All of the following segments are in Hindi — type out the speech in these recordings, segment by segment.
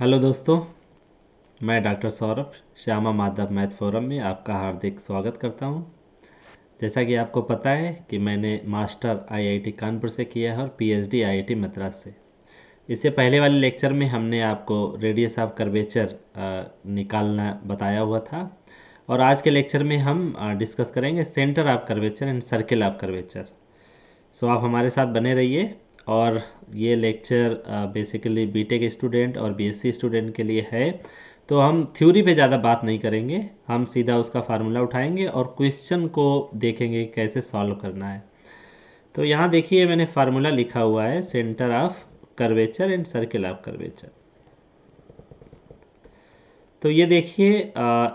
हेलो दोस्तों, मैं doctor Saurabh Shyama Madhav math forum में आपका हार्दिक स्वागत करता हूं। जैसा कि आपको पता है कि मैंने मास्टर आईआईटी कानपुर से किया है और पीएचडी आईआईटी मद्रास से। इससे पहले वाले लेक्चर में हमने आपको रेडियस ऑफ कर्वेचर निकालना बताया हुआ था और आज के लेक्चर में हम डिस्कस करेंगे centre of curvature and circle of curvature. So आप हमारे साथ बने रहिए। और ये लेक्चर बेसिकली बीटेक स्टूडेंट और बीएससी स्टूडेंट के लिए है। तो हम थ्योरी पे ज़्यादा बात नहीं करेंगे, हम सीधा उसका फार्मूला उठाएंगे और क्वेश्चन को देखेंगे कैसे सॉल्व करना है। तो यहाँ देखिए मैंने फार्मूला लिखा हुआ है centre of curvature and circle of curvature. तो ये देखिए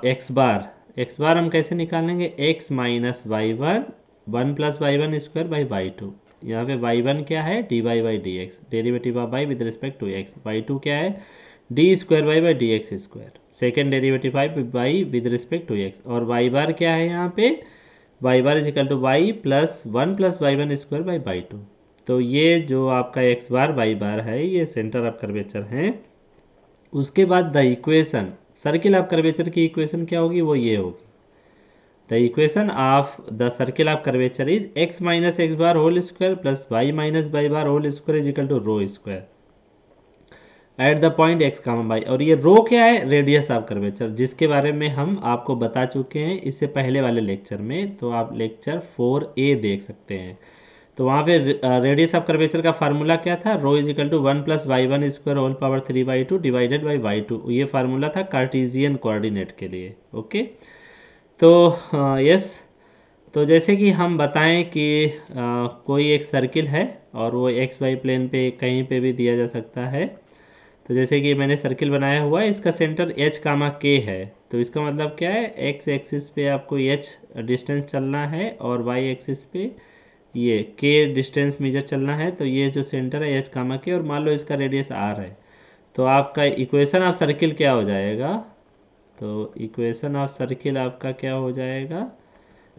एक्स बार हम कैसे निकालेंगे, x minus Y one one plus Y one square by Y two. यहाँ पे वाई वन क्या है, d Y by D x, derivative of y with respect to x. Y two क्या है, d square Y by D x square, second derivative y with respect to x. और वाई बार क्या है यहाँ पे, y bar is equal to Y plus Y one square by by two. तो ये जो आपका एक्स बार वाई बार है ये सेंटर ऑफ कर्वेचर है। उसके बाद the equation circle of curvature की इक्वेशन क्या होगी, वो ये होगी, the equation of the circle of curvature is x minus x bar whole square plus y minus Y bar whole square is equal to rho square at the point x comma y. और ये रो क्या है, रेडियस ऑफ कर्वेचर, जिसके बारे में हम आपको बता चुके हैं इससे पहले वाले लेक्चर में। तो आप लेक्चर 4A देख सकते हैं। तो वहाँ पे रेडियस ऑफ कर्वेचर का फार्मूला क्या था, rho is equal to one plus Y one square whole power three by two divided by Y two. ये फार्मूला था कार्टेशियन कोऑर्डिनेट के लिए। ओके, तो यस, तो जैसे कि हम बताएं कि कोई एक सर्किल है और वो एक्स वाई प्लेन पे कहीं पे भी दिया जा सकता है। तो जैसे कि मैंने सर्किल बनाया हुआ है, इसका सेंटर एच कामा के है। तो इसका मतलब क्या है, एक्स एक्सिस पे आपको एच डिस्टेंस चलना है और वाई एक्सिस पे ये के डिस्टेंस मेजर चलना है। तो ये जो सेंटर है एच कामा के, और मान लो इसका रेडियस आर है। तो आपका इक्वेशन ऑफ सर्किल क्या हो जाएगा, तो इक्वेशन ऑफ सर्किल आपका क्या हो जाएगा,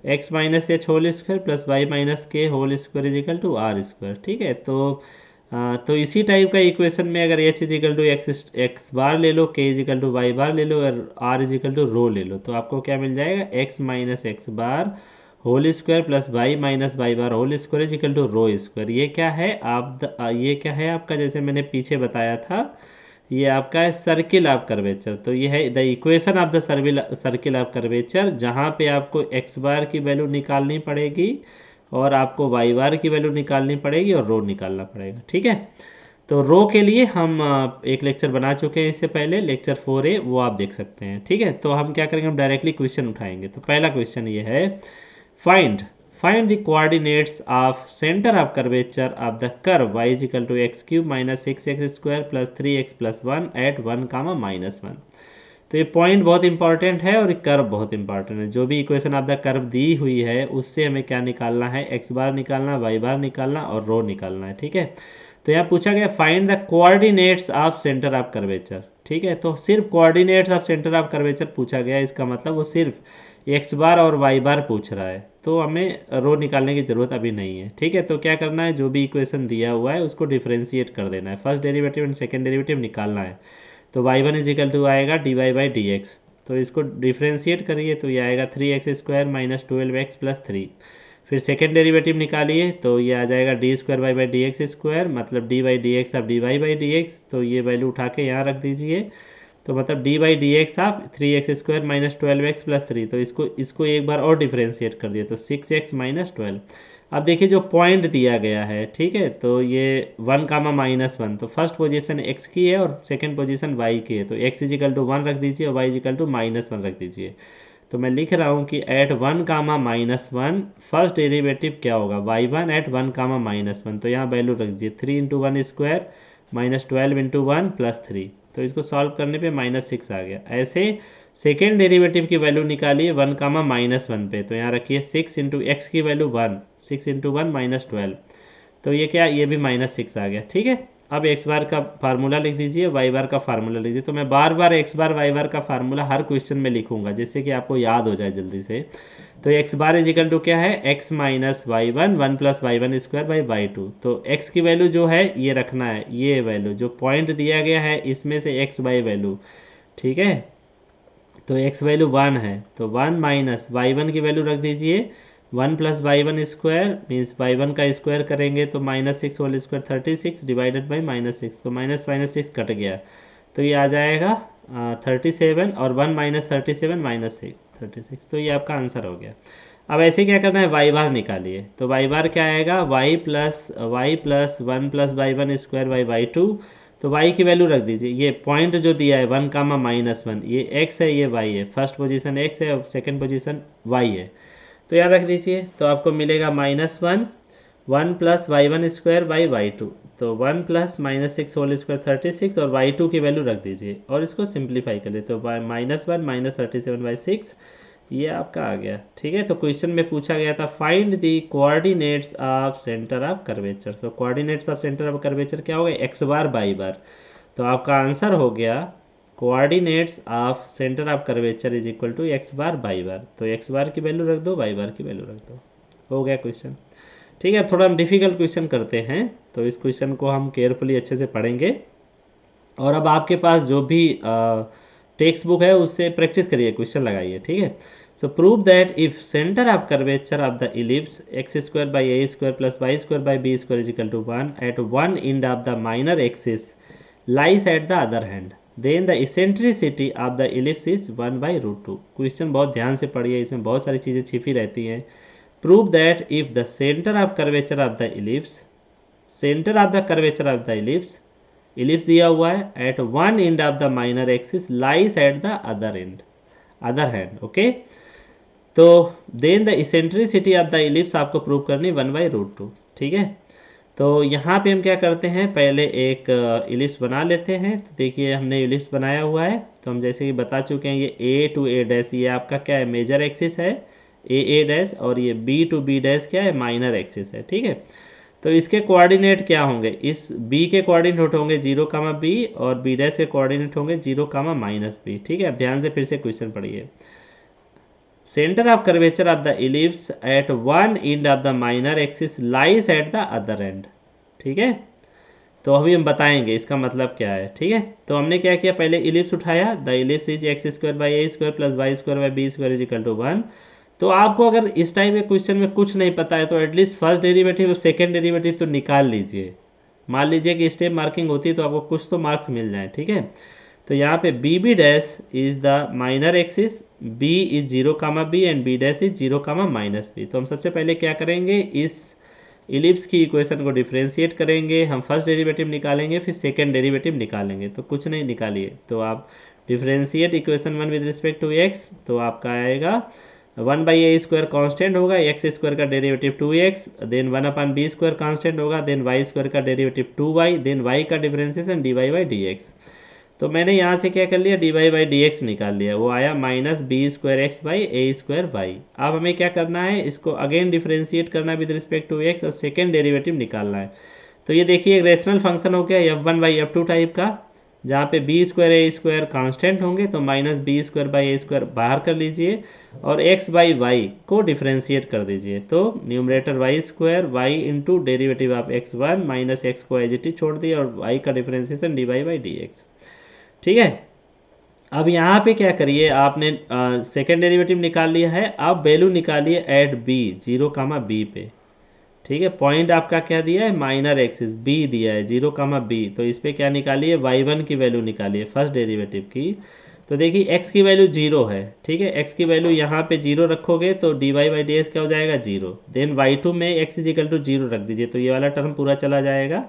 x minus h whole square plus y minus k whole square is equal to r square. ठीक है, तो इसी टाइप का इक्वेशन में अगर h is equal to x bar ले लो, k is equal to y bar ले लो और r is equal to rho ले लो, तो आपको क्या मिल जाएगा, x minus x bar whole square plus y minus Y bar whole square is equal to rho square. ये क्या है ये क्या है आपका, जैसे मैंने पीछे बताया था, ये आपका है सर्किल ऑफ कर्वेचर। तो ये है the equation of the circle of curvature, जहाँ पे आपको एक्स बार की वैल्यू निकालनी पड़ेगी और आपको वाई बार की वैल्यू निकालनी पड़ेगी और रो निकालना पड़ेगा। ठीक है, तो रो के लिए हम एक लेक्चर बना चुके हैं इससे पहले, लेक्चर 4A, वो आप देख सकते हैं। ठीक है, तो हम क्या करेंगे, हम डायरेक्टली क्वेश्चन उठाएंगे। तो पहला क्वेश्चन ये है, find find the coordinates of centre of curvature of the curve y is equal to x cube minus six x square plus three x plus one at one comma minus one. तो ये पॉइंट बहुत इंपॉर्टेंट है और कर्व बहुत इंपॉर्टेंट है। जो भी इक्वेशन ऑफ द कर्व दी हुई है उससे हमें क्या निकालना है, एक्स बार निकालना, वाई बार निकालना और रो निकालना है। ठीक है, तो यहाँ पूछा गया find the coordinates of centre of curvature. ठीक है, तो सिर्फ coordinates of centre of curvature पूछा गया, इसका मतलब वो सिर्फ एक्स बार और वाई बार पूछ रहा है, तो हमें रो निकालने की ज़रूरत अभी नहीं है। ठीक है, तो क्या करना है, जो भी इक्वेशन दिया हुआ है उसको डिफ्रेंशिएट कर देना है, first derivative and second derivative निकालना है। तो y one is equal to आएगा d Y by D x, तो इसको डिफ्रेंशिएट करिए तो ये आएगा three x square minus twelve x plus three. फिर सेकेंड डेरिवेटिव निकालिए तो ये आ जाएगा d square Y by D x square, मतलब डी वाई डी एक्स आप d Y by D x, तो ये वैल्यू उठा के यहाँ रख दीजिए। तो मतलब डी बाई डी एक्स आप three x square minus twelve x plus three, तो इसको एक बार और डिफ्रेंशिएट कर दिया तो सिक्स एक्स माइनस ट्वेल्व। अब देखिए जो पॉइंट दिया गया है, ठीक है, तो ये वन कामा माइनस वन, तो फर्स्ट पोजीशन एक्स की है और सेकंड पोजीशन वाई की है, तो एक्स इजिकल टू वन रख दीजिए और y is equal to minus one रख दीजिए। तो मैं लिख रहा हूँ कि at one comma minus one first derivative क्या होगा, y one at one comma minus one, तो यहाँ वैल्यू रख दीजिए three into one square minus twelve into one plus three, तो इसको सॉल्व करने पे माइनस सिक्स आ गया। ऐसे सेकेंड डेरिवेटिव की वैल्यू निकालिए वन कामा माइनस वन पे, तो यहाँ रखिए सिक्स इंटू एक्स की value one, six into one minus twelve, तो ये क्या, ये भी माइनस सिक्स आ गया। ठीक है, अब एक्स बार का फार्मूला लिख दीजिए, वाई बार का फार्मूला लिख दीजिए। तो मैं बार बार एक्स बार वाई बार का फार्मूला हर क्वेश्चन में लिखूंगा जिससे कि आपको याद हो जाए जल्दी से। तो x bar is equal to क्या है, x minus Y one, one plus Y one square by Y two. तो एक्स की वैल्यू जो है ये रखना है, ये वैल्यू जो पॉइंट दिया गया है इसमें से एक्स बाई वैल्यू, ठीक है। तो एक्स वैल्यू वन है, तो वन माइनस वाई वन की वैल्यू रख दीजिए, one plus Y one square means y one का स्क्वायर करेंगे तो minus six whole square 36 divided by minus six, तो माइनस माइनस सिक्स कट गया तो ये आ जाएगा 37, और वन माइनस 37 माइनस 36, तो ये आपका आंसर हो गया। अब ऐसे क्या करना है, वाई बार निकालिए। तो वाई बार क्या आएगा, y plus one plus Y one square by Y two. तो y की वैल्यू रख दीजिए, ये पॉइंट जो दिया है वन कामा माइनस वन, ये x है ये y है, फर्स्ट पोजीशन x है और सेकंड पोजीशन y है। तो यहाँ रख दीजिए, तो आपको मिलेगा minus one, one plus Y one square by Y two. तो one plus minus six whole square 36, और वाई टू की वैल्यू रख दीजिए और इसको सिंप्लीफाई कर ले। तो minus one minus 37 by six, ये आपका आ गया, ठीक है। तो क्वेश्चन में पूछा गया था find the coordinates of centre of curvature. So coordinates of centre of curvature क्या होगा, एक्स बार बाई बार। तो आपका आंसर हो गया coordinates of centre of curvature is equal to x bar by bar. तो एक्स बार की वैल्यू रख दो, बाई बार की वैल्यू रख दो, हो गया क्वेश्चन। ठीक है, थोड़ा हम डिफिकल्ट क्वेश्चन करते हैं, तो इस क्वेश्चन को हम केयरफुली अच्छे से पढ़ेंगे। और अब आपके पास जो भी टेक्स्ट बुक है उससे प्रैक्टिस करिए, क्वेश्चन लगाइए, ठीक है। So prove that if centre of curvature of the ellipse x square by A square plus y square by B square is equal to one at one end of the minor axis lies at the other hand, then the eccentricity of the ellipse is one by root two. Question बहुत ध्यान से पढ़िए, इसमें बहुत सारी चीज़ें छिपी रहती हैं। Prove that if the centre of curvature of the ellipse, centre of the curvature of the ellipse, ellipse दिया हुआ है at one end of the minor axis lies at the other end, other hand, okay. तो then the eccentricity of the ellipse आपको प्रूव करनी वन बाई रूट टू, ठीक है। तो यहाँ पे हम क्या करते हैं, पहले एक इलिप्स बना लेते हैं। तो देखिए हमने इलिप्स बनाया हुआ है, तो हम जैसे कि बता चुके हैं ये ए टू ए डैश ये आपका क्या है, मेजर एक्सिस है ए डैश, और ये बी टू बी डैश क्या है, माइनर एक्सिस है, ठीक है। तो इसके कोऑर्डिनेट क्या होंगे, इस बी के कोऑर्डिनेट होंगे 0 कामा बी, और बी डैश के कोऑर्डिनेट होंगे 0 कामा माइनस बी, ठीक है। अब ध्यान से फिर से क्वेश्चन पढ़िए। Centre of curvature of the ellipse at one end of the minor axis lies at the other end, ठीक है। तो अभी हम बताएंगे इसका मतलब क्या है, ठीक है। तो हमने क्या किया, पहले इलिप्स उठाया, the ellipse is x square by A square plus y square by B square is equal to one. तो आपको अगर इस टाइप के क्वेश्चन में कुछ नहीं पता है तो एटलीस्ट फर्स्ट डेरिवेटिव और सेकेंड डेरिवेटिव तो निकाल लीजिए। मान लीजिए कि स्टेप मार्किंग होती है तो आपको कुछ तो मार्क्स मिल जाए, ठीक है। तो यहाँ पे b b dash is the minor axis, b is 0 comma b and b dash is 0 comma minus b. तो हम सबसे पहले क्या करेंगे, इस इलिप्स की इक्वेशन को डिफ्रेंशिएट करेंगे, हम फर्स्ट डेरिवेटिव निकालेंगे फिर सेकेंड डेरिवेटिव निकालेंगे। तो कुछ नहीं निकालिए, तो आप differentiate equation one with respect to x, तो आपका आएगा one by A square constant होगा, एक्स स्क्वायर का derivative 2x, then one upon b square constant होगा, देन वाई स्क्वायर का डेरिवेटिव 2y, देन वाई का differentiation D Y by D x. तो मैंने यहाँ से क्या कर लिया, d Y by D x निकाल लिया, वो आया minus B square x by A square Y. अब हमें क्या करना है, इसको अगेन डिफरेंशिएट करना है विद रिस्पेक्ट टू एक्स और सेकेंड डेरिवेटिव निकालना है। तो ये देखिए एक रेशनल फंक्शन हो गया F one by F two type का, जहाँ पे B square A square constant होंगे, तो minus B square by A square बाहर कर लीजिए और एक्स बाई वाई को डिफरेंशिएट कर दीजिए। तो numerator Y square Y into derivative of X one minus X को एज इट इज छोड़ दिया और वाई का differentiation D Y by D X, ठीक है। अब यहाँ पे क्या करिए, आपने सेकेंड डेरिवेटिव निकाल लिया है, अब वैल्यू निकालिए एट बी 0 कामा बी पे, ठीक है। पॉइंट आपका क्या दिया है, माइनर एक्सिस बी दिया है 0 कामा बी, तो इस पर क्या निकालिए, y1 की वैल्यू निकालिए फर्स्ट डेरिवेटिव की। तो देखिए x की वैल्यू 0 है, ठीक है। x की वैल्यू यहाँ पे 0 रखोगे तो D Y by D X क्या हो जाएगा 0, देन y2 में x इज इक्वल टू 0 रख दीजिए, तो ये वाला टर्म पूरा चला जाएगा,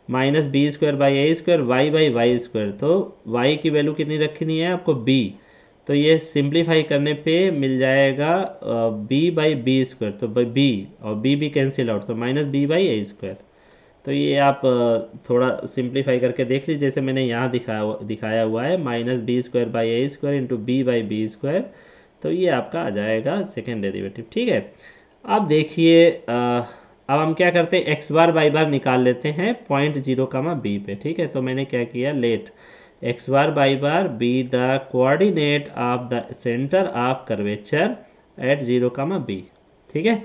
minus B square by A square Y by Y square. तो y की वैल्यू कितनी रखनी है आपको b, तो ये सिंप्लीफाई करने पे मिल जाएगा b बाई बी स्क्वायर, तो बाई b और b कैंसिल आउट, तो minus B by A square. तो ये आप थोड़ा सिंप्लीफाई करके देख लीजिए, जैसे मैंने यहाँ दिखाया हुआ है minus B square by A square into B by B square. तो ये आपका आ जाएगा सेकेंड डेरिवेटिव, ठीक है। अब देखिए अब हम क्या करते हैं, एक्स बार वाई बार निकाल लेते हैं पॉइंट 0, b पे। ठीक है, तो मैंने क्या किया, let X bar Y bar be the coordinate of the centre of curvature at 0, b। ठीक है,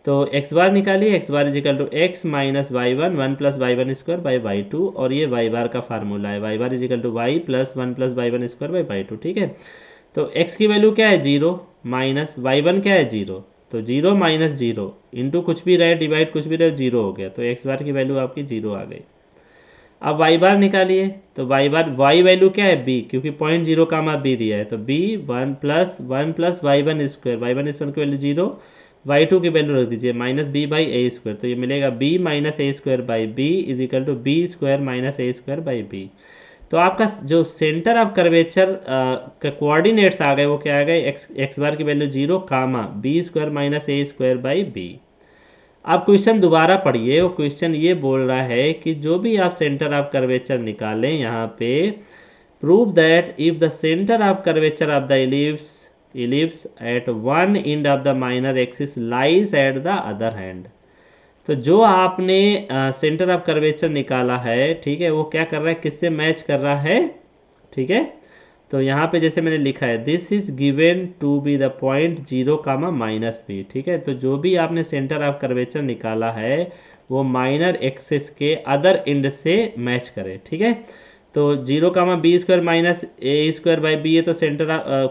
तो एक्स बार निकालिए, X bar equal to X minus Y one, one plus Y one square by Y two, और ये वाई बार का फार्मूला है, Y bar equal to Y plus one plus Y one square by Y two. ठीक है, तो x की वैल्यू क्या है 0, माइनस वाई वन क्या है 0, तो 0 माइनस 0 इंटू कुछ भी रहे डिवाइड कुछ भी रहे 0 हो गया, तो एक्स बार की वैल्यू आपकी 0 आ गई। अब वाई बार निकालिए, तो वाई बार वाई वैल्यू क्या है b, क्योंकि पॉइंट 0, b दिया है, तो b one plus Y one square की वैल्यू 0, वाई टू की वैल्यू रख दीजिए minus B by A square, तो ये मिलेगा b minus A square by B is equal to B square minus A square by B. तो आपका जो सेंटर ऑफ कर्वेचर का कोऑर्डिनेट्स आ गए वो क्या आ गए, एक्स बार की value 0, B square minus A square by B. अब क्वेश्चन दोबारा पढ़िए, वो क्वेश्चन ये बोल रहा है कि जो भी आप सेंटर ऑफ कर्वेचर निकालें यहाँ पे, prove that if the centre of curvature of the ellipse at one end of the minor axis lies at the other hand. तो जो आपने सेंटर ऑफ कर्वेचर निकाला है, ठीक है, वो क्या कर रहा है, किससे मैच कर रहा है। ठीक है, तो यहाँ पे जैसे मैंने लिखा है this is given to be the point 0, -b। ठीक है, तो जो भी आपने सेंटर ऑफ कर्वेचर निकाला है वो माइनर एक्सिस के अदर एंड से मैच करे। ठीक है, तो 0, b square minus A square by B है, तो centre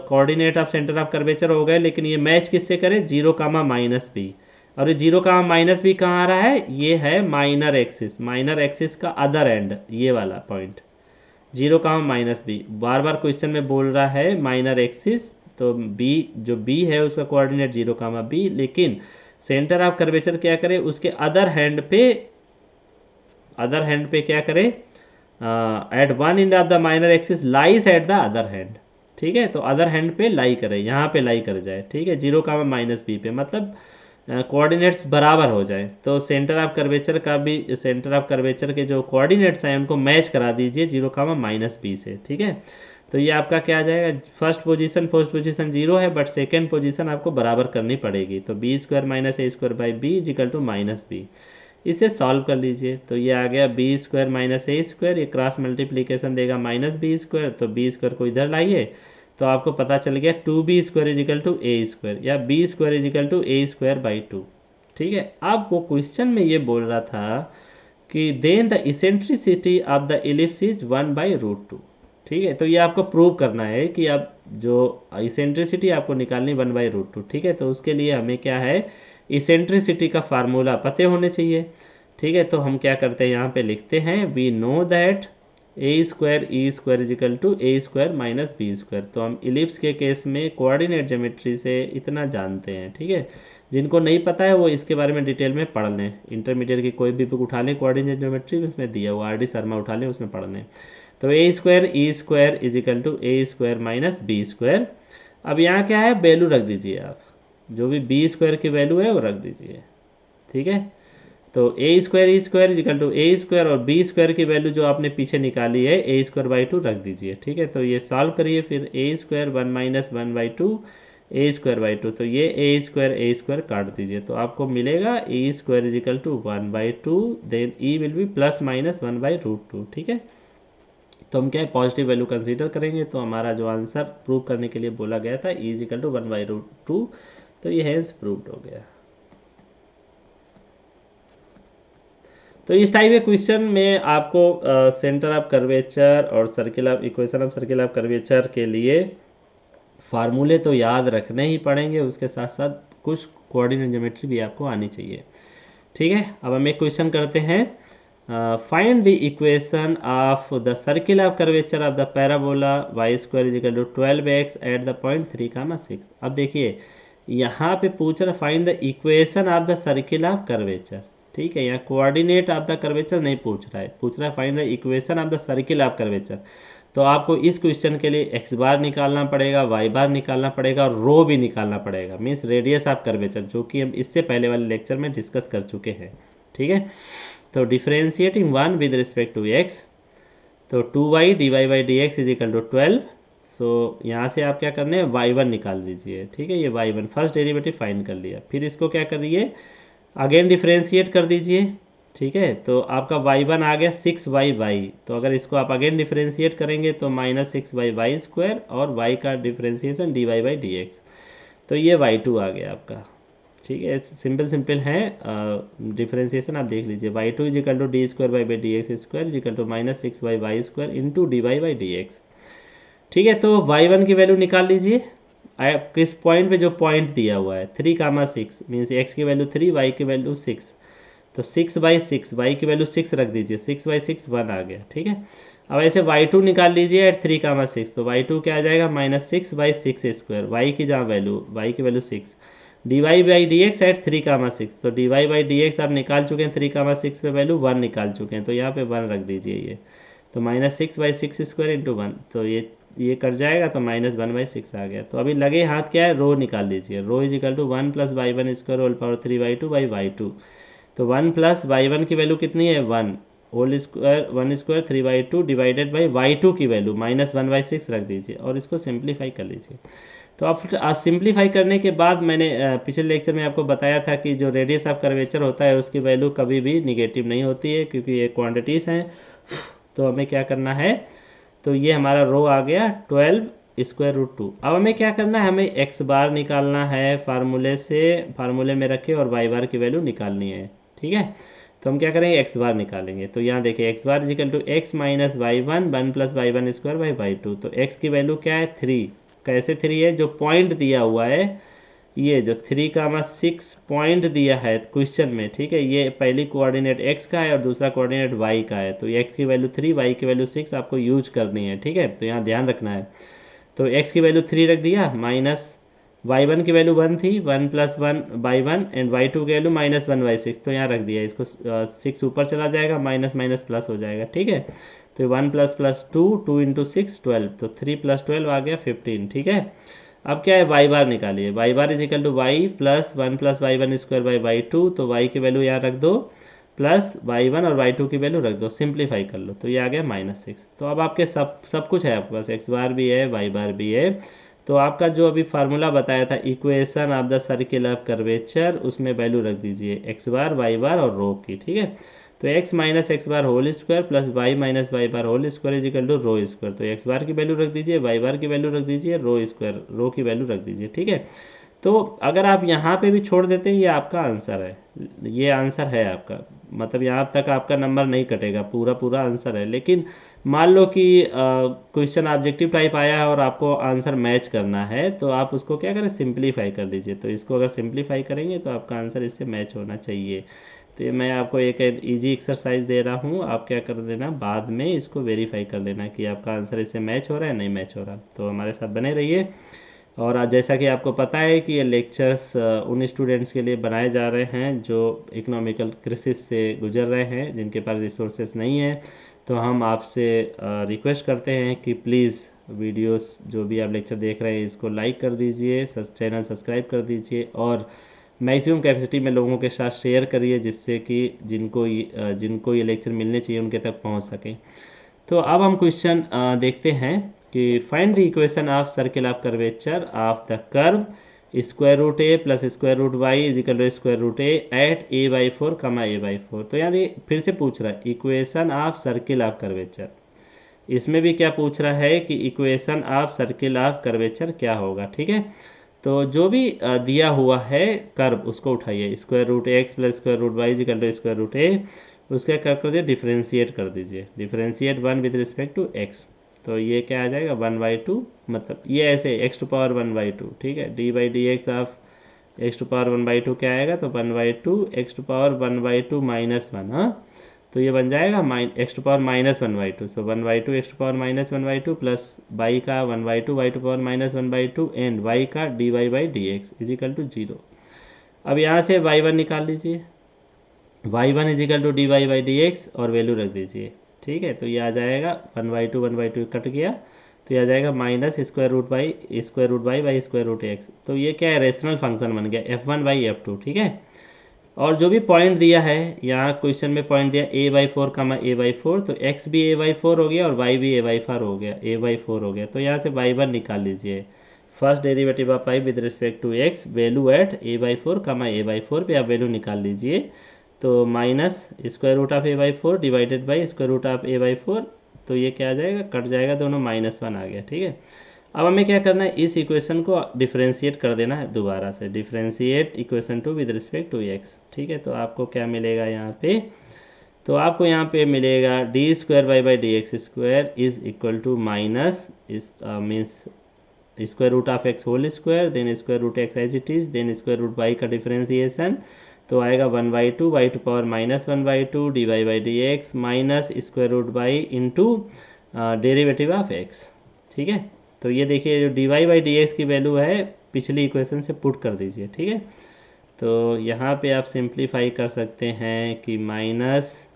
coordinate of centre of curvature हो गए, लेकिन ये मैच किससे करे, 0, -b। और ये 0, -b कहाँ आ रहा है, ये है माइनर एक्सिस का अदर एंड, ये वाला पॉइंट 0, -b। बार बार क्वेश्चन में बोल रहा है माइनर एक्सिस, तो b जो b है उसका कोऑर्डिनेट 0, b, लेकिन सेंटर ऑफ कर्वेचर क्या करे, उसके अदर हैंड पे क्या करे, at one end of the minor axis lies at the other hand. ठीक है, तो अदर हैंड पे लाई करे, यहाँ पे लाई कर जाए। ठीक है, 0, -b पे, मतलब कोऑर्डिनेट्स बराबर हो जाए, तो सेंटर ऑफ कर्वेचर के जो कोऑर्डिनेट्स हैं उनको मैच करा दीजिए 0, -b से। ठीक है, तो ये आपका क्या आ जाएगा, फर्स्ट पोजीशन 0 है, बट सेकंड पोजीशन आपको बराबर करनी पड़ेगी, तो B square minus A square by B equal to -b। इसे सॉल्व कर लीजिए, तो ये आ गया B square minus A square, ये क्रॉस मल्टीप्लीकेशन देगा -b स्क्वायर, तो बी स्क्वायर को इधर लाइए, तो आपको पता चल गया 2b square is equal to A square, या b square is equal to A square by 2। ठीक है, अब वो क्वेश्चन में ये बोल रहा था कि then the eccentricity of the ellipse is 1/√2। ठीक है, तो ये आपको प्रूव करना है कि अब जो इसेंट्रिसिटी आपको निकालनी 1/√2। ठीक है, तो उसके लिए हमें क्या है, इसेंट्रिसिटी का फार्मूला पते होने चाहिए। ठीक है, तो हम क्या करते हैं, यहाँ पे लिखते हैं we know that A square E square is equal to A square minus B square. तो हम इलिप्स के केस में कोऑर्डिनेट ज्योमेट्री से इतना जानते हैं। ठीक है, जिनको नहीं पता है वो इसके बारे में डिटेल में पढ़ लें, इंटरमीडिएट की कोई भी बुक उठा लें, कोऑर्डिनेट ज्योमेट्री उसमें दिया हुआ, आर डी शर्मा उठा लें, उसमें पढ़ लें। तो a square E square is equal to A square minus B square. अब यहाँ क्या है, वैल्यू रख दीजिए आप, जो भी बी स्क्वायर की वैल्यू है वो रख दीजिए। ठीक है, तो a square E square is equal to A square, और बी स्क्वायर की वैल्यू जो आपने पीछे निकाली है ए स्क्वायर बाई 2 रख दीजिए। ठीक है, तो ये सॉल्व करिए, फिर ए स्क्वायर 1 - 1/2 ए स्क्वायर बाई 2, तो ये ए स्क्वायर काट दीजिए, तो आपको मिलेगा a square is equal to 1/2, then e will be plus minus 1/√2। ठीक है, तो हम क्या है, पॉजिटिव वैल्यू कंसीडर करेंगे, तो हमारा जो आंसर प्रूव करने के लिए बोला गया था ई इजिकल टू 1/√2, तो ये हैंस प्रूव्ड हो गया। तो इस टाइप के क्वेश्चन में आपको सेंटर ऑफ कर्वेचर और equation of circle of curvature के लिए फार्मूले तो याद रखने ही पड़ेंगे, उसके साथ साथ कुछ कोऑर्डिनेट ज्योमेट्री भी आपको आनी चाहिए। ठीक है, अब हम एक क्वेश्चन करते हैं, find the equation of the circle of curvature of the parabola Y square is equal to 12x at the point 3, 6। अब देखिए यहाँ पे पूछ रहा find the equation of the circle of curvature. ठीक है, यहाँ कोऑर्डिनेट ऑफ द कर्वेचर नहीं पूछ रहा है, पूछ रहा है find the equation of the circle of curvature. तो आपको इस क्वेश्चन के लिए एक्स बार निकालना पड़ेगा, वाई बार निकालना पड़ेगा, और रो भी निकालना पड़ेगा, मीन्स रेडियस ऑफ कर्वेचर, जो कि हम इससे पहले वाले लेक्चर में डिस्कस कर चुके हैं। ठीक है, तो differentiating 1 with respect to x, तो 2y dy/dx is equal to 12। सो यहाँ से आप क्या करने हैं, y1 निकाल लीजिए। ठीक है, ये y1 फर्स्ट डेरिवेटिव फाइंड कर लिया, फिर इसको क्या करिए, अगेन डिफ्रेंशिएट कर दीजिए, ठीक है। तो आपका y1 आ गया 6y, तो अगर इसको आप अगेन डिफ्रेंशिएट करेंगे तो -6y² और y का डिफ्रेंशिएशन dy/dx, तो ये y2 आ गया आपका, ठीक है। सिंपल सिंपल है, डिफ्रेंशिएशन आप देख लीजिए। y2 = d²/dx² -6y² into dy/dx, ठीक है। तो y1 की वैल्यू निकाल लीजिए। आप किस पॉइंट पे, जो पॉइंट दिया हुआ है 3, 6 मीन्स x की वैल्यू 3, y की वैल्यू 6, तो 6/6 y की वैल्यू 6 रख दीजिए, 6/6 1 आ गया, ठीक है। अब ऐसे y2 निकाल लीजिए एट 3, 6, तो y2 क्या आ जाएगा -6/6², y की जहाँ वैल्यू, y की वैल्यू 6, dy/dx एट 3, 6, तो dy/dx आप निकाल चुके हैं 3, 6 पे वैल्यू 1 निकाल चुके हैं, तो यहाँ पे 1 रख दीजिए ये, तो -6/6² इंटू 1, तो ये कट जाएगा, तो -1/6 आ गया। तो अभी लगे हाथ क्या है, रो निकाल लीजिए। रो = 1 + y1² होल पावर 3/2 तो 1 + y1 की वैल्यू कितनी है 1 whole square 1² 3/2 divided by y2 की वैल्यू -1/6 रख दीजिए और इसको सिंप्लीफाई कर लीजिए। तो आप सिंप्लीफाई करने के बाद मैंने पिछले लेक्चर में आपको बताया था कि जो रेडियस ऑफ कर्वेचर होता है उसकी वैल्यू कभी भी निगेटिव नहीं होती है, क्योंकि ये क्वांटिटीज़ हैं। तो हमें क्या करना है, तो ये हमारा रो आ गया 12√2। अब हमें क्या करना है, हमें x बार निकालना है फार्मूले में रखे और y बार की वैल्यू निकालनी है, ठीक है। तो हम क्या करेंगे, x बार निकालेंगे। तो यहाँ देखिए x बार = x - y1 1 + y1² तो x की वैल्यू क्या है 3, कैसे 3 है, जो पॉइंट दिया हुआ है, ये जो 3, 6 पॉइंट दिया है क्वेश्चन में, ठीक है। ये पहली कोऑर्डिनेट x का है और दूसरा कोऑर्डिनेट y का है, तो x की वैल्यू 3, y की वैल्यू 6 आपको यूज करनी है, ठीक है। तो यहाँ ध्यान रखना है। तो x की वैल्यू 3 रख दिया, माइनस y1 की वैल्यू 1 थी, 1 + 1/1 एंड y2 की वैल्यू -1/6, तो यहाँ रख दिया। इसको 6 ऊपर चला जाएगा, माइनस माइनस प्लस हो जाएगा, ठीक है। तो 1 + 2 2 × 6 12, तो 3 + 12 आ गया 15, ठीक है। अब क्या है, y बार निकालिए। y बार = y + 1 + y1² तो y की वैल्यू यहाँ रख दो, प्लस y1 और y2 की वैल्यू रख दो, सिंप्लीफाई कर लो, तो ये आ गया -6। तो अब आपके सब कुछ है, आपके पास x बार भी है, y बार भी है। तो आपका जो अभी फार्मूला बताया था equation of the circle of curvature, उसमें वैल्यू रख दीजिए x बार, y बार और रो की, ठीक है। तो x - x bar whole square plus y - y bar whole square = rho square, तो x बार की वैल्यू रख दीजिए, y बार की वैल्यू रख दीजिए, रो की वैल्यू रख दीजिए, ठीक है। तो अगर आप यहाँ पे भी छोड़ देते हैं, ये आपका आंसर है, ये आंसर है आपका, मतलब यहाँ तक आपका नंबर नहीं कटेगा, पूरा पूरा आंसर है। लेकिन मान लो कि क्वेश्चन ऑब्जेक्टिव टाइप आया है और आपको आंसर मैच करना है, तो आप उसको क्या करें, सिंप्लीफाई कर लीजिए। तो इसको अगर सिंप्लीफाई करेंगे तो आपका आंसर इससे मैच होना चाहिए। तो ये मैं आपको एक इजी एक्सरसाइज दे रहा हूँ, आप क्या कर देना, बाद में इसको वेरीफाई कर लेना कि आपका आंसर इससे मैच हो रहा है नहीं मैच हो रहा। तो हमारे साथ बने रहिए। और आज जैसा कि आपको पता है कि ये लेक्चर्स उन स्टूडेंट्स के लिए बनाए जा रहे हैं जो इकोनॉमिकल क्राइसिस से गुजर रहे हैं, जिनके पास रिसोर्सेस नहीं है। तो हम आपसे रिक्वेस्ट करते हैं कि प्लीज़ वीडियोस जो भी आप लेक्चर देख रहे हैं इसको लाइक कर दीजिए, चैनल सब्सक्राइब कर दीजिए और मैक्सिमम कैपेसिटी में लोगों के साथ शेयर करिए, जिससे कि जिनको ये लेक्चर मिलने चाहिए उनके तक पहुंच सकें। तो अब हम क्वेश्चन देखते हैं कि find the equation of circle of curvature of the curve √a + √y = √a at a/4, a/4। तो यानी फिर से पूछ रहा है equation of circle of curvature. इसमें भी क्या पूछ रहा है कि equation of circle of curvature क्या होगा, ठीक है। तो जो भी दिया हुआ है कर्व उसको उठाइए, √x + √y = √a, उसका क्या कर दिए, डिफ्रेंशिएट कर दीजिए, differentiate 1 with respect to x। तो ये क्या आ जाएगा 1/2, मतलब ये ऐसे x⁴1/2, ठीक है। d/dx ऑफ x⁴1/2 क्या आएगा, तो 1/2 x⁴1/2 -1, हाँ। तो ये बन जाएगा x⁻−1/2, सो 1/2 x⁻−1/2 प्लस y का 1/2 y⁻−1/2 एंड y का dy/dx = 0। अब यहाँ से y1 निकाल लीजिए, y1 = dy/dx और वैल्यू रख दीजिए, ठीक है। तो ये आ जाएगा 1/2 कट गया, तो ये आ जाएगा -√y/x। तो ये क्या है, रेशनल फंक्शन बन गया f1/f2, ठीक है। और जो भी पॉइंट दिया है, यहाँ क्वेश्चन में पॉइंट दिया a/4, a/4, तो x भी a/4 हो गया और y भी a/4 हो गया, तो यहाँ से y1 निकाल लीजिए। First derivative of pi with respect to X, value at a/4 comma a/4 पे आप वैल्यू निकाल लीजिए। तो minus square root of a/4 divided by square root of a/4, तो ये क्या आ जाएगा, कट जाएगा, दोनों -1 आ गया। ठीक है, अब हमें क्या करना है, इस इक्वेशन को डिफरेंशिएट कर देना है दोबारा से, differentiate equation two with respect to X. ठीक है, तो आपको क्या मिलेगा यहाँ पे, तो आपको यहाँ पे मिलेगा d²y/dx² is equal to minus इस means square root of x whole square, then square root x as it is, then square root y का डिफरेंशिएशन, तो आएगा 1/2 y⁻1/2 dy/dx minus square root y into derivative of x. ठीक है, तो ये देखिए जो dy/dx की वैल्यू है पिछली इक्वेशन से पुट कर दीजिए। ठीक है, तो यहाँ पे आप सिंप्लीफाई कर सकते हैं कि माइनस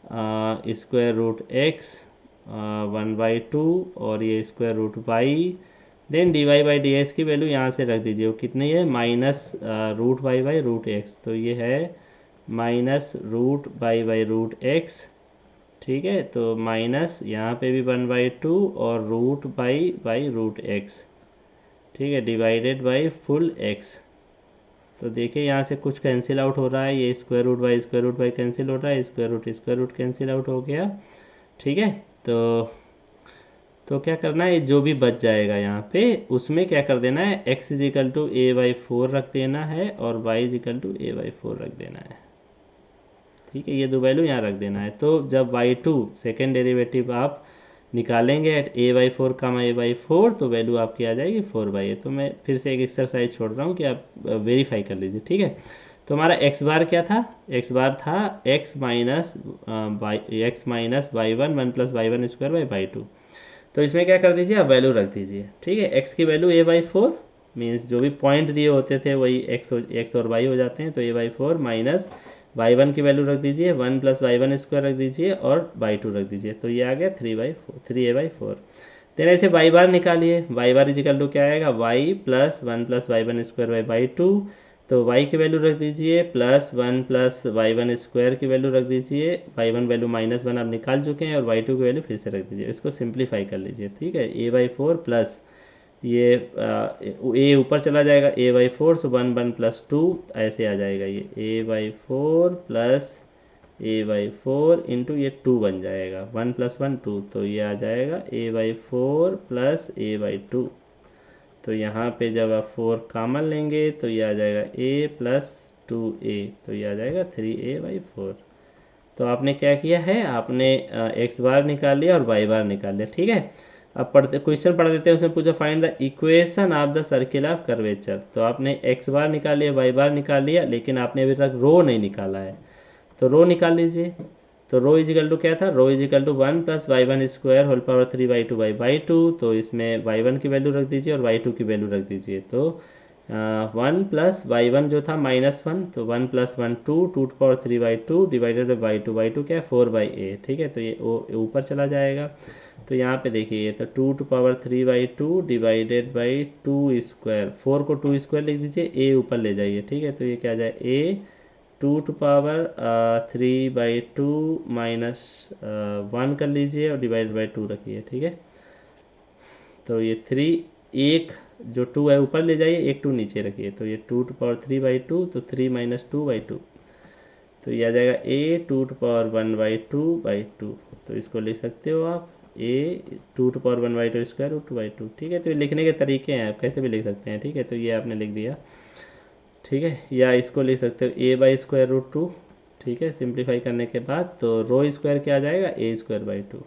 स्क्वायर रूट एक्स 1/2 और ये square root Y, then dy/dx की वैल्यू यहाँ से रख दीजिए, वो कितनी है, minus root Y by root X, तो ये है minus root Y by root X. ठीक है, तो माइनस यहाँ पे भी 1/2 और रूट बाई रूट एक्स। ठीक है, डिवाइडेड बाई फुल एक्स। तो देखिए यहाँ से कुछ कैंसिल आउट हो रहा है, ये स्क्वायर रूट बाई कैंसिल हो रहा है, स्क्वायर रूट कैंसिल आउट हो गया। ठीक है, तो क्या करना है, जो भी बच जाएगा यहाँ पे उसमें क्या कर देना है, x इजिकल टू a/4 रख देना है और y इजिकल टू a/4 रख देना है। ठीक है, ये दो वैल्यू यहाँ रख देना है। तो जब y2 सेकेंड डेरिवेटिव आप निकालेंगे एट a/4 कमा a/4, तो वैल्यू आपकी आ जाएगी 4/a। तो मैं फिर से एक एक्सरसाइज छोड़ रहा हूँ कि आप वेरीफाई कर लीजिए। ठीक है, तो हमारा x बार क्या था, x बार था x minus y1 1 plus y1² तो इसमें क्या कर दीजिए, आप वैल्यू रख दीजिए। ठीक है, x की वैल्यू a/4 मीन्स जो भी पॉइंट दिए होते थे वही x और y हो जाते हैं, तो a/4 माइनस y1 की वैल्यू रख दीजिए, 1 प्लस y1² रख दीजिए और y2 रख दीजिए, तो ये आ गया 3a/4। देन ऐसे y बार निकालिए, y बार इजिकल टू क्या आएगा, y प्लस 1 प्लस y1² तो y की वैल्यू रख दीजिए प्लस 1 प्लस y1² की वैल्यू रख दीजिए, y1 वैल्यू -1 आप निकाल चुके हैं और y2 की वैल्यू फिर से रख दीजिए, इसको सिंप्लीफाई कर लीजिए। ठीक है, a/4 प्लस ये a ऊपर चला जाएगा a/4, सो 1 1 प्लस 2 ऐसे आ जाएगा, ये a/4 प्लस a/4 इंटू ये 2 बन जाएगा, 1 प्लस 1 2, तो ये आ जाएगा a/4 प्लस a/2। तो यहाँ पे जब आप 4 कॉमन लेंगे तो ये आ जाएगा a प्लस 2a, तो ये आ जाएगा 3a/4। तो आपने क्या किया है, आपने x बार निकाल लिया और y बार निकाल लिया। ठीक है, अब क्वेश्चन पढ़ देते हैं, उसमें पूछा find the equation of the circle of curvature. तो आपने x बार निकाल लिया, y बार निकाल लिया, लेकिन आपने अभी तक रो नहीं निकाला है, तो रो निकाल लीजिए। तो रो इजिकल टू क्या था, rho is equal to 1 plus y1² whole power 3/2 तो इसमें y1 की वैल्यू रख दीजिए और y2 की वैल्यू रख दीजिए। तो 1 प्लस y1 जो था -1, तो 1 प्लस 1 2 2 3/2 डिवाइडेड बाई y2 क्या है 4/a। ठीक है, तो ये ऊपर चला जाएगा, तो यहाँ पे देखिए तो 2 डिवाइडेड बाई 2², 4 को 2² लिख दीजिए, a ऊपर ले जाइए। ठीक है, तो ये क्या आ जाए a 2 3/2 माइनस 1 कर लीजिए और डिवाइड बाई 2 रखिए। ठीक है, तो ये 3 एक जो 2 है ऊपर ले जाइए, एक 2 नीचे रखिए, तो ये 2 3/2 तो 3 माइनस 2/2, तो ये आ जाएगा a 2 1/2/2, तो इसको लिख सकते हो आप a 2 1/2² ठीक है, तो ये लिखने के तरीके हैं, आप कैसे भी लिख सकते हैं। ठीक है, तो ये आपने लिख दिया। ठीक है, या इसको लिख सकते हो a/√2। ठीक है, सिंप्लीफाई करने के बाद तो रो स्क्वायर क्या आ जाएगा a²/2,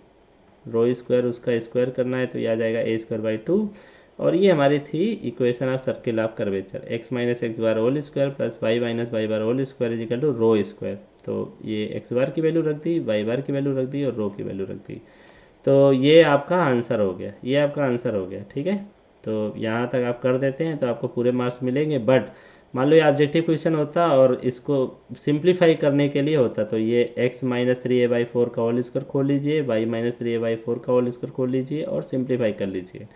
रो स्क्वायर उसका स्क्वायर करना है, तो ये आ जाएगा a²/2। और ये हमारी थी equation of circle of curvature, x minus x bar whole square plus y minus Y bar whole square is equal to rho square. तो ये x बार की वैल्यू रख दी, y बार की वैल्यू रख दी और रो की वैल्यू रख दी। तो ये आपका आंसर हो गया, ये आपका आंसर हो गया। ठीक है, तो यहाँ तक आप कर देते हैं तो आपको पूरे मार्क्स मिलेंगे। बट मान लो ये ऑब्जेक्टिव क्वेश्चन होता और इसको सिंप्लीफाई करने के लिए होता, तो ये x माइनस 3a/4 का होल स्क्वायर खोल लीजिए, y माइनस 3a/4 का होल स्क्वायर खोल लीजिए और सिंप्लीफाई कर लीजिए।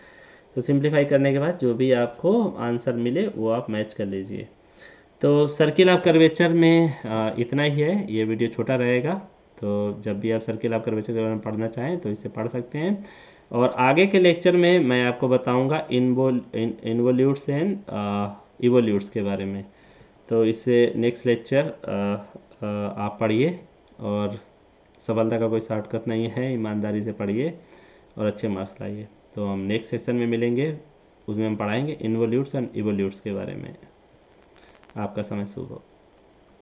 तो सिंप्लीफाई करने के बाद जो भी आपको आंसर मिले वो आप मैच कर लीजिए। तो सर्किल ऑफ कर्वेचर में इतना ही है, ये वीडियो छोटा रहेगा, तो जब भी आप सर्किल ऑफ कर्वेचर के बारे में पढ़ना चाहें तो इससे पढ़ सकते हैं। और आगे के लेक्चर में मैं आपको बताऊंगा इन्वोल्यूट्स एंड इवोल्यूट्स के बारे में। तो इससे नेक्स्ट लेक्चर आप पढ़िए, और सफलता का कोई शॉर्टकट नहीं है, ईमानदारी से पढ़िए और अच्छे मार्क्स लाइए। तो हम नेक्स्ट सेशन में मिलेंगे, उसमें हम पढ़ाएंगे इन्वोल्यूट्स एंड इवोल्यूट्स के बारे में। आपका समय शुभ हो।